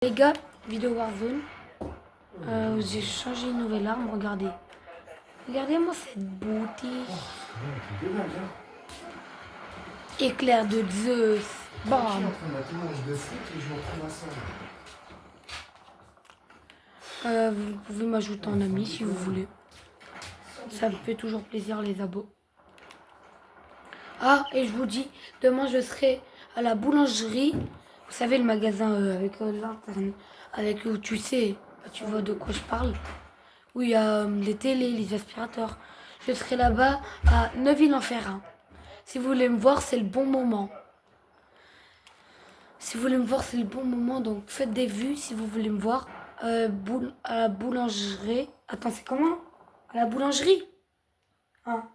Les gars, vidéo Warzone, j'ai changé une nouvelle arme, regardez. Regardez-moi cette beauté. Éclair de Zeus. Je Bam. suis en train de mater mon match de foot et je me retrouve à ça. Vous pouvez m'ajouter en ami si vous voulez. Ça me fait toujours plaisir les abos. Ah, et je vous dis, demain je serai à la boulangerie. Vous savez, le magasin avec l'interne, avec où tu sais, tu vois de quoi je parle. Où il y a les télés, les aspirateurs. Je serai là-bas à Neuville-en-Ferrain. Si vous voulez me voir, c'est le bon moment. Si vous voulez me voir, c'est le bon moment. Donc faites des vues si vous voulez me voir. À la boulangerie. Attends, c'est comment? À la boulangerie? Hein?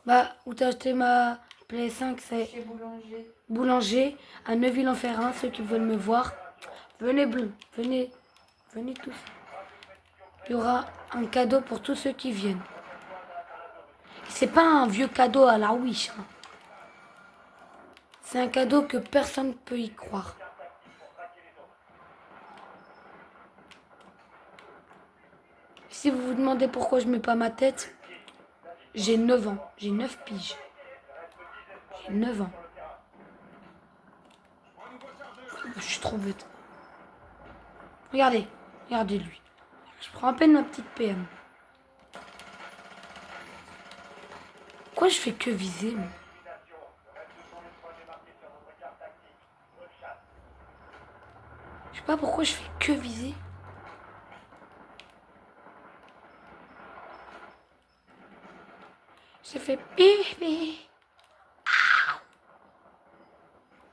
Bah, où t'as acheté ma PS5, c'est Chez Boulanger. Boulanger à Neuville-en-Ferrain. Ceux qui veulent me voir, venez bleu, venez tous. Il y aura un cadeau pour tous ceux qui viennent. C'est pas un vieux cadeau à la Wish. Hein. C'est un cadeau que personne ne peut y croire. Si vous vous demandez pourquoi je mets pas ma tête, j'ai 9 ans. J'ai 9 piges. J'ai 9 ans. Je suis trop bête. Regardez. Regardez lui. Je prends à peine ma petite PM. Pourquoi je fais que viser, moi? Je sais pas pourquoi je fais que viser. J'ai fait pipi.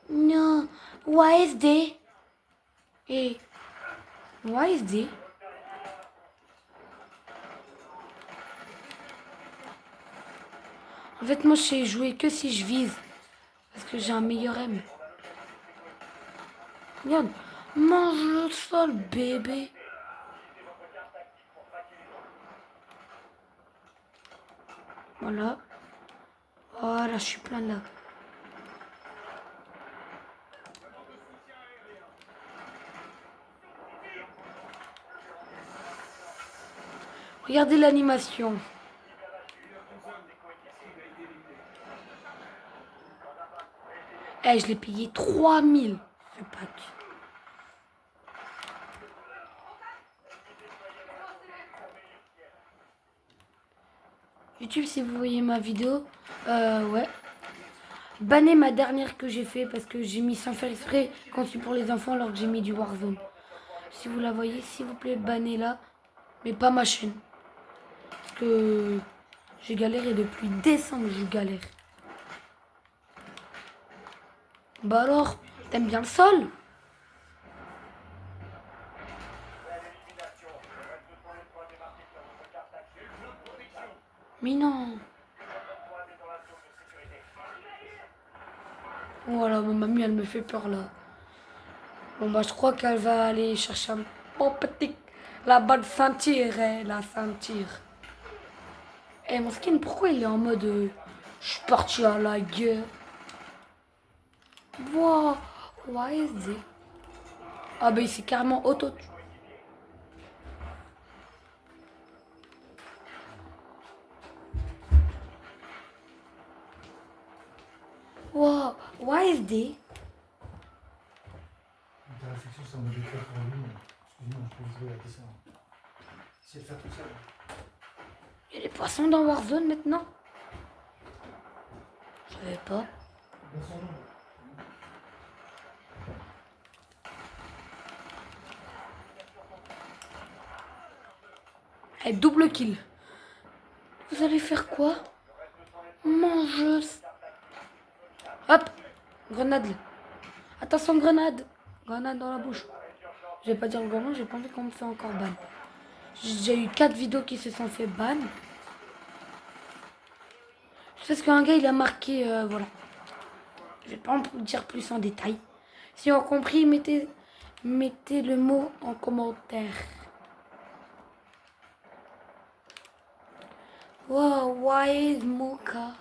Non. Why is this? Et why is this? En fait, moi, je sais jouer que si je vise. Parce que j'ai un meilleur aim. Regarde. Mange le sol, bébé. Voilà. Voilà, je suis plein là. Regardez l'animation. Eh, je l'ai payé 3000. Ce pack. YouTube, si vous voyez ma vidéo, ouais. Bannez ma dernière que j'ai fait parce que j'ai mis sans faire exprès conçu pour les enfants alors que j'ai mis du Warzone. Si vous la voyez, s'il vous plaît, bannez-la. Mais pas ma chaîne. Parce que j'ai galéré depuis décembre, je galère. Bah alors, t'aimes bien le sol? Mais non. Voilà, ma mamie, elle me fait peur là. Bon bah je crois qu'elle va aller chercher un bon petit... La bonne ceinture, la ceinture. Eh mon skin, pourquoi il est en mode... je suis parti à la guerre. Wow, why is it? Ah bah il s'est carrément auto... Wow, why is it? Ta réflexion, c'est un mode éclair pour lui. Excuse-moi, je peux vous poser la question. C'est de faire tout ça. Il y a des poissons dans Warzone maintenant? Je savais pas. Dans son nom. Eh, double kill. Vous allez faire quoi? Mangeuse. Hop, grenade. Attention, grenade. Grenade dans la bouche. Je vais pas dire le grenade, j'ai pas envie qu'on me fait encore ban. J'ai déjà eu 4 vidéos qui se sont fait ban. Parce qu'un gars, il a marqué, voilà. Je vais pas en dire plus en détail. Si on a compris, mettez le mot en commentaire. Wow, why is Mocha?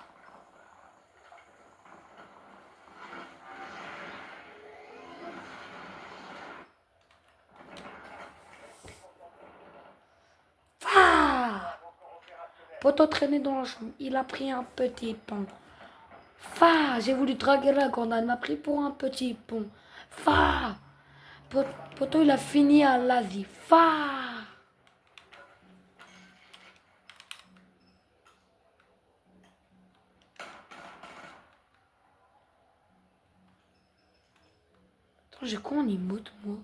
Poto traînait dans la chambre. Il a pris un petit pont. Fa, j'ai voulu draguer la grande. Elle m'a pris pour un petit pont. Fa. Poto, il a fini à l'Asie. Fa. Attends, j'ai quoi en emote, moi?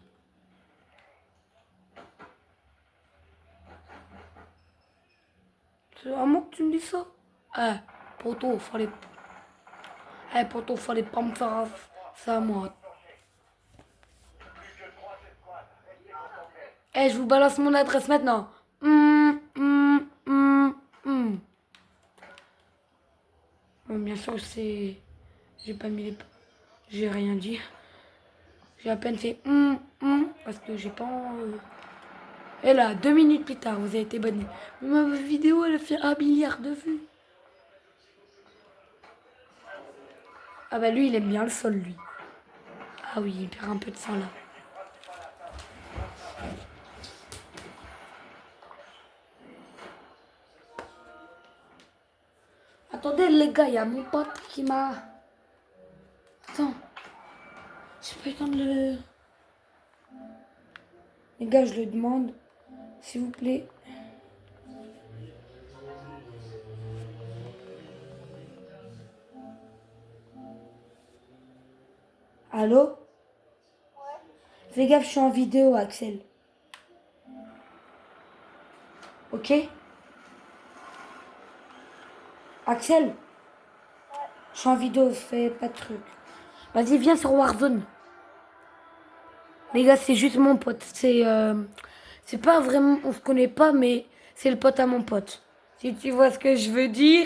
C'est vraiment que tu me dis ça? Poto, fallait... poto, fallait pas me faire ça, moi. Je vous balance mon adresse maintenant. Bon, bien sûr, c'est... J'ai pas mis les... J'ai rien dit. J'ai à peine fait parce que j'ai pas... Et là, 2 minutes plus tard, vous avez été banni. Ma vidéo, elle a fait 1 milliard de vues. Ah bah lui, il aime bien le sol, lui. Ah oui, il perd un peu de sang, là. Attendez, les gars, il y a mon pote qui m'a... Attends. J'ai pas eu le temps de le... Les gars, je le demande. S'il vous plaît. Allô? Fais gaffe, je suis en vidéo, Axel. Ok? Axel? Je suis en vidéo, fais pas de truc. Vas-y, viens sur Warzone. Les gars, c'est juste mon pote. C'est pas vraiment... On se connaît pas, mais c'est le pote à mon pote. Si tu vois ce que je veux dire.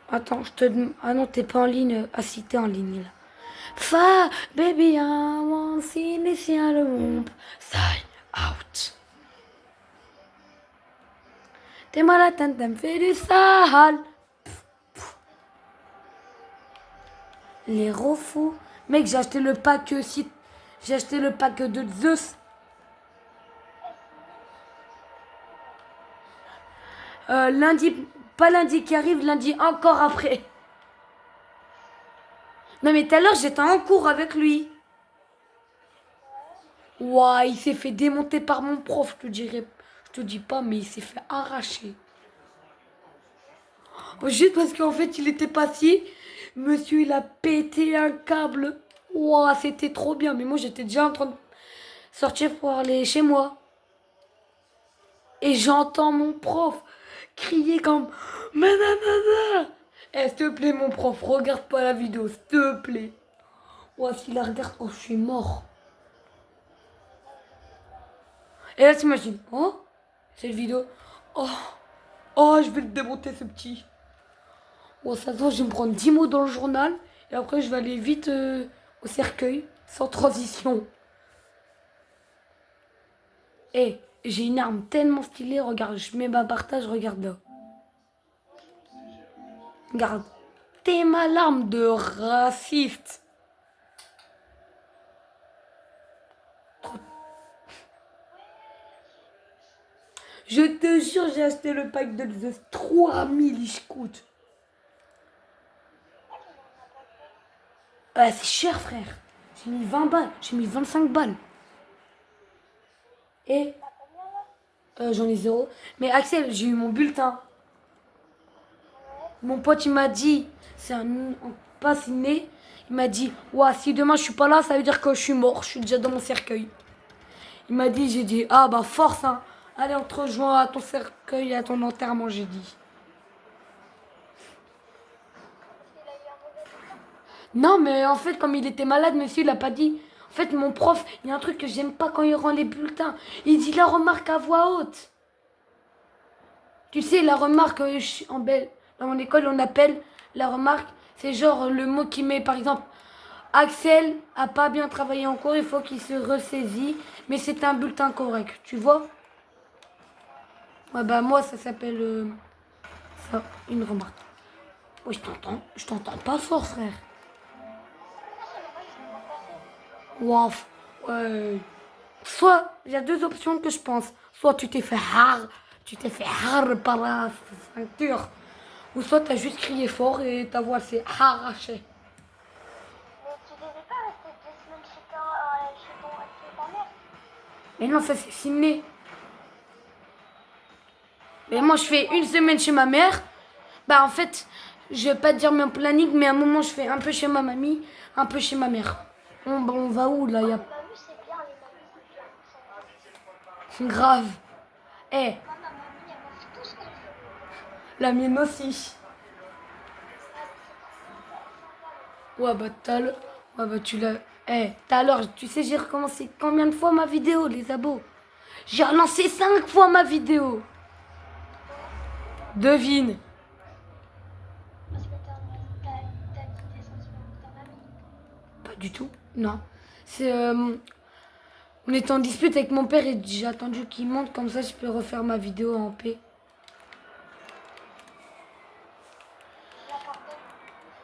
Attends, je te demande... Ah non, t'es pas en ligne. Ah si, t'es en ligne, là. Fa, baby, I want initial womb. Sign out. T'es malade, t'as me fait du sale. Les refous. Mec, j'ai acheté le pack aussi. J'ai acheté le pack de Zeus. Lundi, pas lundi qui arrive, lundi encore après. Non mais tout à l'heure, j'étais en cours avec lui. Ouah, il s'est fait démonter par mon prof, je te dis pas, mais il s'est fait arracher. Juste parce qu'en fait, il était passé. Monsieur, il a pété un câble. Ouah, c'était trop bien. Mais moi, j'étais déjà en train de sortir pour aller chez moi. Et j'entends mon prof crier comme... Mais nanana. S'il te plaît, mon prof, regarde pas la vidéo, s'il te plaît. Ouah, s'il la regarde, oh, je suis mort. Et là, t'imagines, oh, cette vidéo, oh, oh, je vais le démonter, ce petit. Oh, ça se voit, je vais me prendre 10 mots dans le journal, et après, je vais aller vite au cercueil, sans transition. Et j'ai une arme tellement stylée, regarde, je mets ma partage, regarde là. Regarde, t'es ma larme de raciste. Je te jure, j'ai acheté le pack de The 3000, il coûte. C'est cher, frère. J'ai mis 20 balles, j'ai mis 25 balles. Et j'en ai 0. Mais Axel, j'ai eu mon bulletin. Mon pote, il m'a dit, c'est un passe né. Il m'a dit, ouais, si demain je suis pas là, ça veut dire que je suis mort. Je suis déjà dans mon cercueil. Il m'a dit, j'ai dit, ah bah force, hein. Allez, on te rejoint à ton cercueil, à ton enterrement, j'ai dit. Non, mais en fait, comme il était malade, monsieur, il a pas dit. En fait, mon prof, il y a un truc que j'aime pas quand il rend les bulletins. Il dit la remarque à voix haute. Tu sais, la remarque, dans mon école, on appelle la remarque, c'est genre le mot qui met, par exemple, Axel a pas bien travaillé en cours, il faut qu'il se ressaisit, mais c'est un bulletin correct, tu vois? Ouais, bah moi, ça s'appelle ça, une remarque. Ouais, je t'entends pas fort, frère. Wow, ouais. Soit, il y a deux options que je pense. Soit tu t'es fait har par la ceinture, ou soit t'as juste crié fort et ta voix s'est arrachée. Mais tu devais pas rester 2 semaines chez ta mère. Mais non, ça c'est filmé. Mais moi je fais une semaine chez ma mère. Bah en fait, je vais pas te dire mon planning, mais à un moment je fais un peu chez ma mamie, un peu chez ma mère. On va où là? Les mamies, c'est bien, les mamies, c'est bien. C'est grave. Eh, Moi, ma mamie, elle m'a fait tout ce qu'elle veut. la mienne aussi. Ouais bah ouais bah tu l'as. Eh, tout à l'heure, tu sais j'ai recommencé combien de fois ma vidéo, les abos? J'ai relancé 5 fois ma vidéo. Devine. Parce que t'as dit tes sentiments pour ta mamie. Pas du tout. Non. C'est on était en dispute avec mon père et j'ai attendu qu'il monte comme ça je peux refaire ma vidéo en paix. Je la pardonne.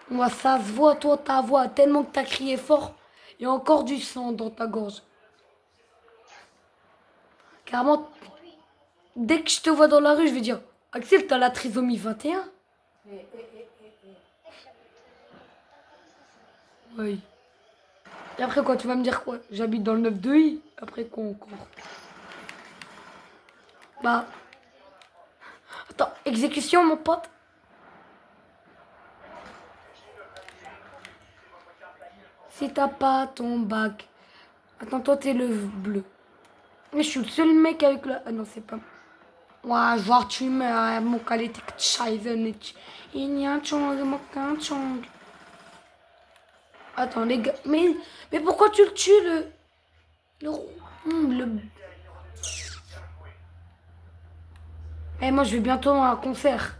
Moi ça se voit toi ta voix tellement que t'as crié fort. Il y a encore du sang dans ta gorge. Carrément, Pour lui. dès que je te vois dans la rue, je vais dire Axel, t'as la trisomie 21? Dès que j'habite Oui. Et après quoi, tu vas me dire quoi? J'habite dans le 9-2i. Après quoi encore? Bah, attends, exécution mon pote. Si t'as pas ton bac. Attends, toi t'es le bleu. Mais je suis le seul mec avec le... Ah non, c'est pas... Ouais, genre tu me... Mon qualité de scheiße. Il y a un chong, mon chong. Attends, les gars. Mais pourquoi tu le tues, le... Eh, moi, je vais bientôt à un concert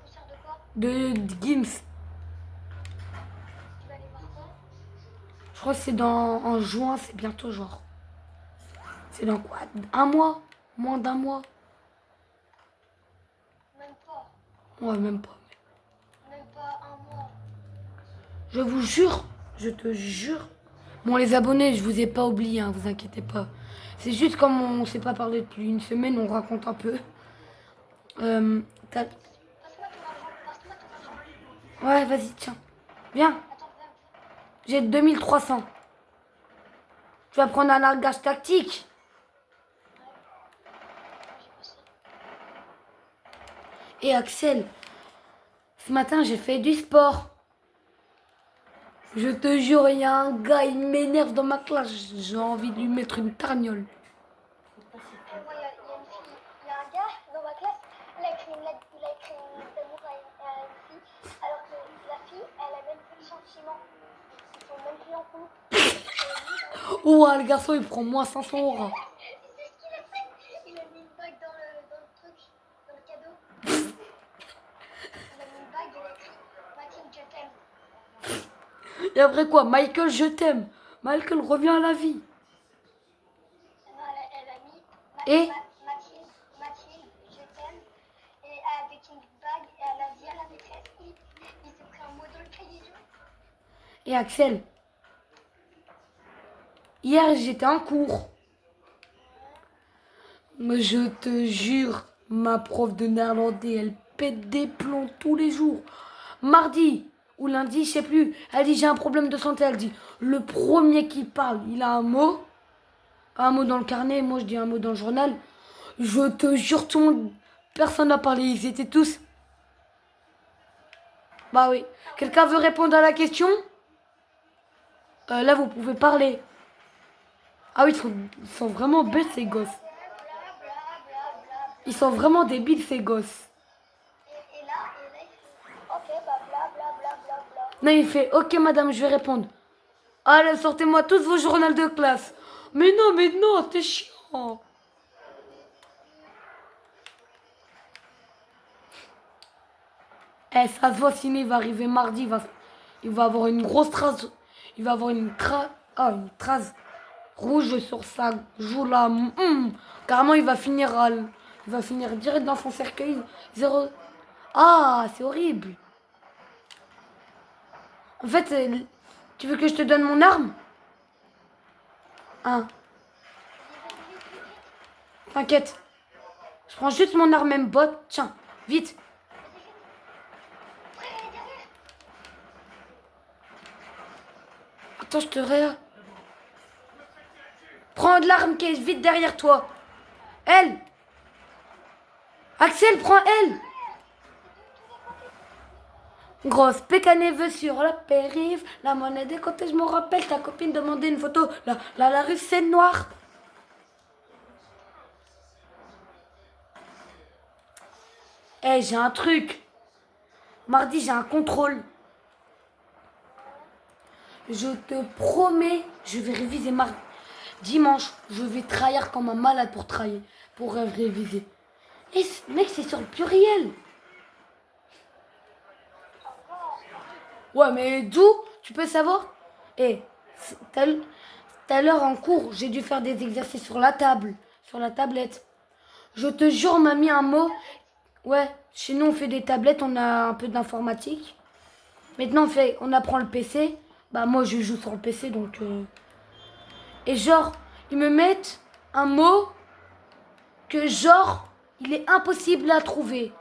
concert de quoi? de Gims. Tu vas aller voir quoi? Je crois que c'est en juin, c'est bientôt, genre. C'est dans quoi? Un mois? Moins d'un mois? Même pas. Ouais, même pas. Même pas un mois. Je vous jure, je te jure. Bon, les abonnés, je vous ai pas oublié, hein, vous inquiétez pas. C'est juste comme on s'est pas parlé depuis une semaine, on raconte un peu. T'as... Passe-moi ton argent. Passe-moi ton argent. Ouais, vas-y, tiens. Viens, Attends, viens. j'ai 2300. Tu vas prendre un largage tactique. J'ai bossé. Et Axel, ce matin, j'ai fait du sport. Je te jure, il y a un gars, il m'énerve dans ma classe. J'ai envie de lui mettre une tarniole. Moi, il y a une fille, il y a un gars dans ma classe, il a écrit une lettre d'amour à une fille, alors que la fille, elle a même plus de sentiments. Ils sont même plus en couple. Oh, le garçon, il prend moins 500 euros. C'est ce qu'il a fait. Il a mis une bague dans le truc, dans le cadeau. Il a mis une bague, il a écrit Mathilde, je t'aime. Et après quoi? Michael, je t'aime. Michael revient à la vie. Non, elle a mis Et Mathilde, je t'aime. Et avec une bague, et elle a dit à la maîtresse, il s'est pris un mot dans le cahier jaune. Et Axel, hier, j'étais en cours. Mais je te jure, ma prof de néerlandais, elle pète des plombs tous les jours. Mardi ou lundi, je sais plus. Elle dit j'ai un problème de santé. Elle dit le premier qui parle, il a un mot dans le carnet. Moi, je dis un mot dans le journal. Je te jure, tout le monde, personne n'a parlé. Ils étaient tous. Bah oui. Quelqu'un veut répondre à la question? Là, vous pouvez parler. Ah oui, ils sont vraiment bêtes ces gosses. Ils sont vraiment débiles ces gosses. Et là, il fait, ok, bah bla bla bla bla bla. Non, il fait ok madame, je vais répondre. Allez, sortez-moi tous vos journaux de classe. Mais non, t'es chiant. Eh, ça se voit, Ciné, il va arriver mardi, il va avoir une grosse trace. Il va avoir une trace rouge sur sa joue là. Carrément, il va finir direct dans son cercueil. Zéro. Ah, c'est horrible. En fait, tu veux que je te donne mon arme? Hein? T'inquiète. Je prends juste mon arme même bot. Tiens, vite. Attends, je te réa. Prends de l'arme qui est vite derrière toi. Elle. Axel, prends elle. Grosse pécanée sur la périph'. La monnaie des côtés, je me rappelle. Ta copine demandait une photo. La rue, c'est noir. Eh, j'ai un truc. Mardi, j'ai un contrôle. Je te promets, je vais réviser mardi. Dimanche, je vais trahir comme un malade pour trahir, pour réviser. Et mec, c'est sur le pluriel. Ouais, mais d'où tu peux savoir? Eh, tout à l'heure en cours, j'ai dû faire des exercices sur la table, sur la tablette. Je te jure, on m'a mis un mot. Ouais, chez nous, on fait des tablettes, on a un peu d'informatique. Maintenant, on apprend le PC. Bah, moi, je joue sur le PC, donc... Et genre, ils me mettent un mot que genre, il est impossible à trouver.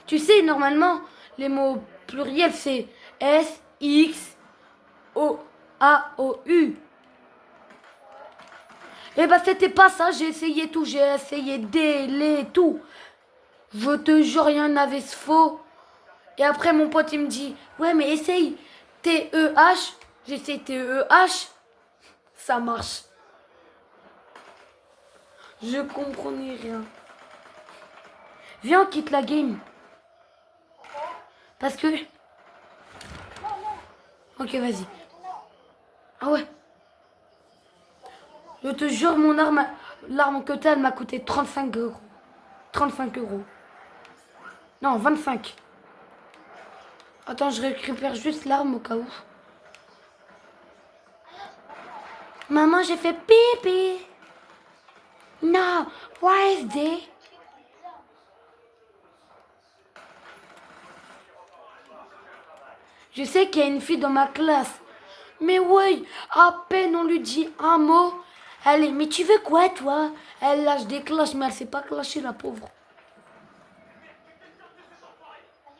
Tu sais, normalement, les mots pluriels, c'est S, X, O, A, O, U. Et bah, c'était pas ça, j'ai essayé tout, j'ai essayé D, les, tout. Je te jure, rien n'avait ce faux. Et après, mon pote, il me dit, ouais, mais essaye T-E-H. J'essaie T-E-H. Ça marche. Je comprenais rien. Viens, on quitte la game. Parce que... Ok, vas-y. Ah ouais. Je te jure, l'arme que t'as, elle m'a coûté 35 euros. 35 euros. Non, 25. Attends, je récupère juste l'arme au cas où. Maman, j'ai fait pipi. Non, why is this? Je sais qu'il y a une fille dans ma classe. Mais ouais, à peine on lui dit un mot. Elle est, mais tu veux quoi, toi? Elle lâche des clashs, mais elle sait pas clasher, la pauvre.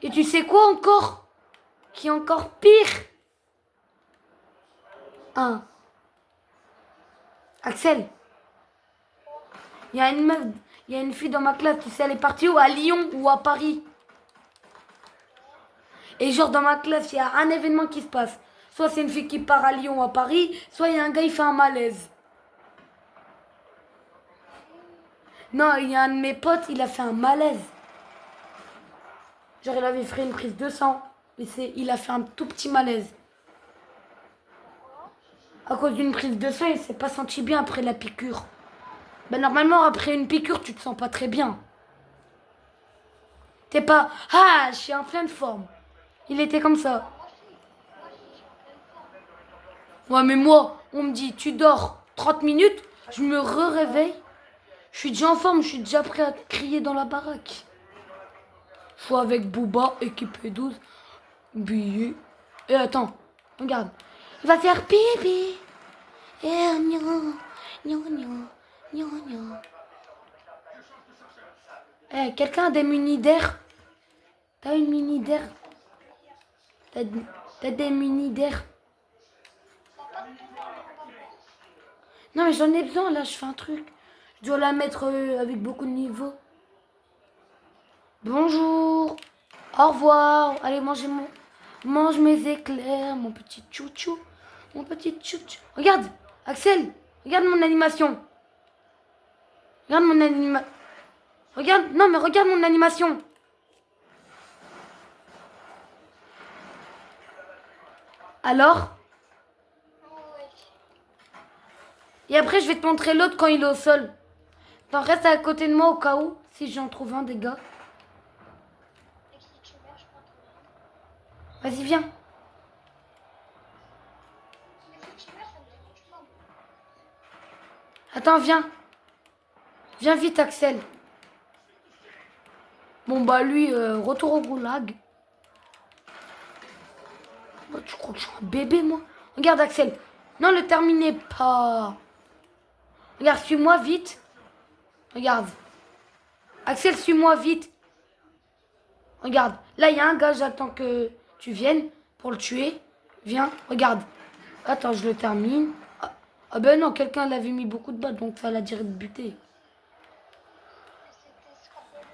Et tu sais quoi encore? Qui est encore pire? Axel, il y a une meuf, il y a une fille dans ma classe, tu sais, elle est partie où? À Lyon ou à Paris? Et genre dans ma classe, il y a un événement qui se passe. Soit c'est une fille qui part à Lyon ou à Paris, soit il y a un gars, il fait un malaise. Non, il y a un de mes potes, il a fait un malaise. Genre il avait fait une prise de sang, mais il a fait un tout petit malaise. À cause d'une prise de sang, il s'est pas senti bien après la piqûre. Ben normalement, après une piqûre, tu te sens pas très bien. T'es pas, ah, je suis en pleine forme. Il était comme ça. Ouais, mais moi, on me dit, tu dors 30 minutes, je me réveille. Je suis déjà en forme, je suis déjà prêt à crier dans la baraque. Je suis avec Booba, équipé 12, billets. Et attends, regarde. Il va faire pipi. Et gnon, gnon, gnon, gnon, gnon. Eh, quelqu'un a des munis d'air? T'as une mini d'air? T'as des munis d'air? Non mais j'en ai besoin là, je fais un truc. Je dois la mettre avec beaucoup de niveaux. Bonjour. Au revoir. Allez, mange mes éclairs, mon petit chouchou. Mon petit chouchou. Regarde, Axel, regarde mon animation. Regarde mon animation. Regarde, non mais regarde mon animation. Alors? Et après, je vais te montrer l'autre quand il est au sol. T'en restes à côté de moi au cas où, si j'en trouve un des gars. Vas-y, viens. Attends, viens. Viens vite, Axel. Bon, bah lui, retour au goulag. Oh, tu crois que je suis un bébé, moi? Regarde, Axel. Non, le terminez pas. Regarde, suis-moi vite. Regarde. Axel, suis-moi vite. Regarde. Là, il y a un gars, j'attends que tu viennes pour le tuer. Viens, regarde. Attends, je le termine. Ah ben non, quelqu'un l'avait mis beaucoup de balles, donc ça l'a direct buté. C'était scrapé.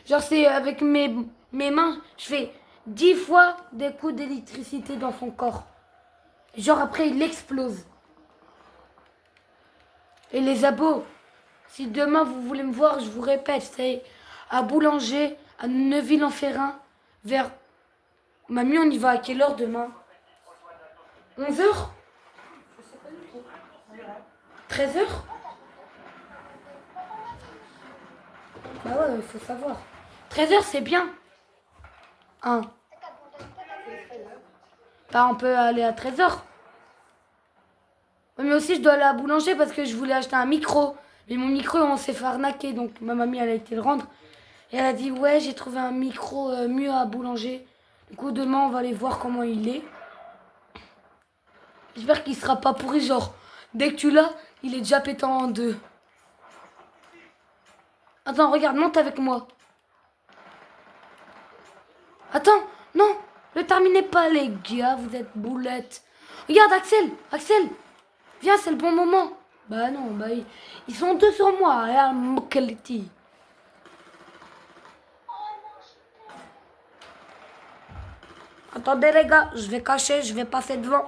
Genre, c'est avec mes mains, je fais 10 fois des coups d'électricité dans son corps. Genre, après, il explose. Et les abos, si demain vous voulez me voir, je vous répète, c'est à Boulanger, à Neuville-en-Ferrin, vers... Mamie, on y va à quelle heure demain? 11 heures? 13 heures? Bah ouais, il faut savoir. 13 heures, c'est bien. Hein. Bah, on peut aller à 13 heures. Mais aussi, je dois aller à Boulanger parce que je voulais acheter un micro. Mais mon micro, on s'est fait arnaquer. Donc, ma mamie, elle a été le rendre. Et elle a dit, ouais, j'ai trouvé un micro mieux à Boulanger. Du coup, demain, on va aller voir comment il est. J'espère qu'il sera pas pourri. Genre, dès que tu l'as, il est déjà pétant en deux. Attends, regarde, monte avec moi. Attends, non, ne terminez pas, les gars, vous êtes boulettes. Regarde, Axel, viens, c'est le bon moment. Bah non, bah ils sont deux sur moi. Regarde, Mokaliti. Attendez, les gars, je vais cacher, je vais passer devant.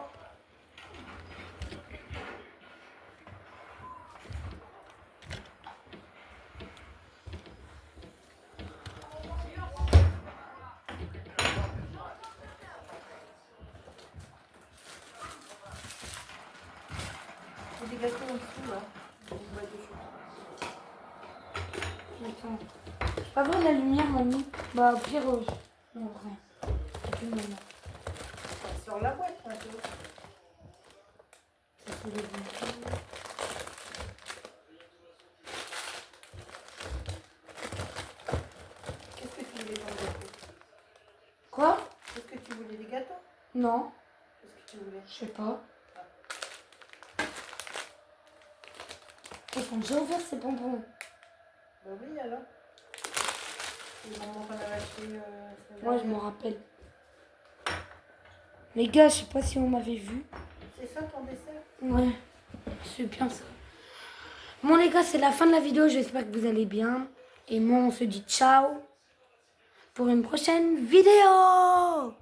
Il y a des gâteaux en dessous, là. Des boîtes de chocolat. Attends. Pas voir la lumière, mamie. Bah, au pire, non, rien. Plus maintenant. Sur la boîte, un peu. Ça, c'est les bonbons. Qu'est-ce que tu voulais dans le gâteau? Quoi? Qu'est-ce que tu voulais, des gâteaux? Non, Qu'est-ce que tu voulais? je sais pas. Ils sont déjà ouverts ces bonbons. Bah oui, alors. Les bonbons qu'on avait achetés. Moi, je m'en rappelle. Les gars, je sais pas si on m'avait vu. C'est ça ton dessert? Ouais, c'est bien ça. Bon, les gars, c'est la fin de la vidéo. J'espère que vous allez bien. Et moi, on se dit ciao pour une prochaine vidéo.